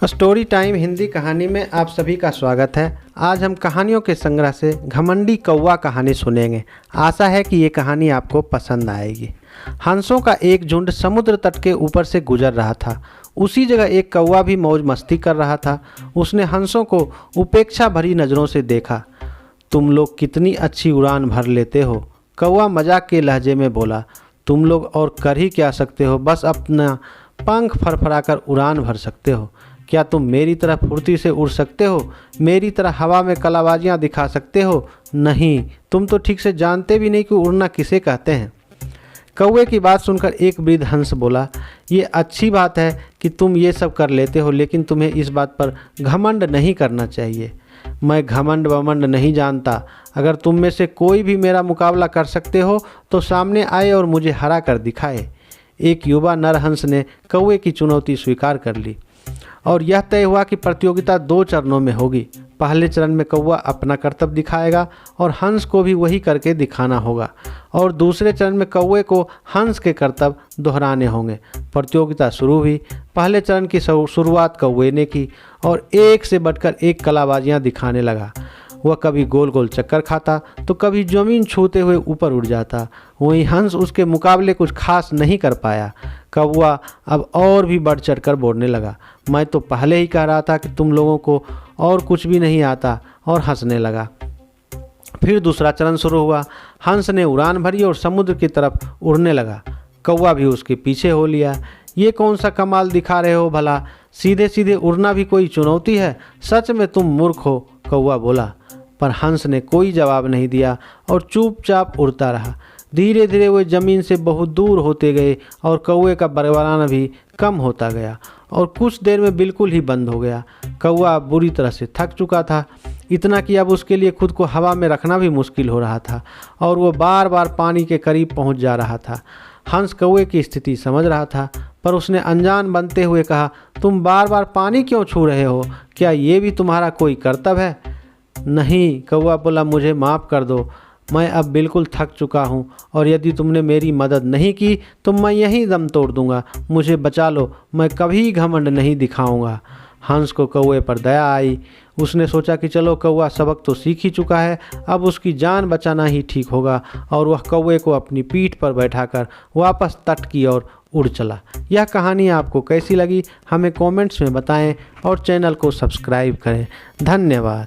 Story time Hindi कहानी में आप सभी का स्वागत है। आज हम कहानियों के संग्रह से घमंडी कौवा कहानी सुनेंगे। आशा है कि ये कहानी आपको पसंद आएगी। हंसों का एक झुंड समुद्र तट के ऊपर से गुजर रहा था। उसी जगह एक कौवा भी मौज मस्ती कर रहा था। उसने हंसों को उपेक्षा भरी नज़रों से देखा। तुम लोग कितनी अच्छी उड़ान भर लेते हो, कौवा मजाक के लहजे में बोला। तुम लोग और कर ही क्या सकते हो, बस अपना पंख फड़फड़ाकर उड़ान भर सकते हो। क्या तुम मेरी तरह फुर्ती से उड़ सकते हो, मेरी तरह हवा में कलाबाजियाँ दिखा सकते हो? नहीं, तुम तो ठीक से जानते भी नहीं कि उड़ना किसे कहते हैं। कौवे की बात सुनकर एक वृद्ध हंस बोला, ये अच्छी बात है कि तुम ये सब कर लेते हो, लेकिन तुम्हें इस बात पर घमंड नहीं करना चाहिए। मैं घमंड वमंड नहीं जानता। अगर तुम में से कोई भी मेरा मुकाबला कर सकते हो तो सामने आए और मुझे हरा कर दिखाए। एक युवा नर हंस ने कौवे की चुनौती स्वीकार कर ली और यह तय हुआ कि प्रतियोगिता 2 चरणों में होगी। पहले चरण में कौवा अपना कर्तव्य दिखाएगा और हंस को भी वही करके दिखाना होगा, और दूसरे चरण में कौवे को हंस के कर्तव्य दोहराने होंगे। प्रतियोगिता शुरू हुई। पहले चरण की शुरुआत कौवे ने की और एक से बढ़कर एक कलाबाजियाँ दिखाने लगा। वह कभी गोल गोल चक्कर खाता तो कभी ज़मीन छूते हुए ऊपर उड़ जाता। वहीं हंस उसके मुकाबले कुछ खास नहीं कर पाया। कौवा अब और भी बढ़ चढ़ कर बोलने लगा, मैं तो पहले ही कह रहा था कि तुम लोगों को और कुछ भी नहीं आता, और हंसने लगा। फिर दूसरा चरण शुरू हुआ। हंस ने उड़ान भरी और समुद्र की तरफ उड़ने लगा। कौवा भी उसके पीछे हो लिया। ये कौन सा कमाल दिखा रहे हो भला, सीधे सीधे उड़ना भी कोई चुनौती है? सच में तुम मूर्ख हो, कौवा बोला। पर हंस ने कोई जवाब नहीं दिया और चुपचाप उड़ता रहा। धीरे धीरे वे ज़मीन से बहुत दूर होते गए और कौवे का बड़बड़ाना भी कम होता गया और कुछ देर में बिल्कुल ही बंद हो गया। कौवा बुरी तरह से थक चुका था, इतना कि अब उसके लिए खुद को हवा में रखना भी मुश्किल हो रहा था और वो बार बार पानी के करीब पहुंच जा रहा था। हंस कौवे की स्थिति समझ रहा था, पर उसने अनजान बनते हुए कहा, तुम बार बार पानी क्यों छू रहे हो? क्या ये भी तुम्हारा कोई कर्तव्य है? नहीं, कौवा बोला, मुझे माफ़ कर दो। मैं अब बिल्कुल थक चुका हूँ और यदि तुमने मेरी मदद नहीं की तो मैं यहीं दम तोड़ दूँगा। मुझे बचा लो, मैं कभी घमंड नहीं दिखाऊँगा। हंस को कौवे पर दया आई। उसने सोचा कि चलो, कौवा सबक तो सीख ही चुका है, अब उसकी जान बचाना ही ठीक होगा, और वह कौवे को अपनी पीठ पर बैठाकर वापस तट की ओर उड़ चला। यह कहानी आपको कैसी लगी हमें कमेंट्स में बताएं और चैनल को सब्सक्राइब करें। धन्यवाद।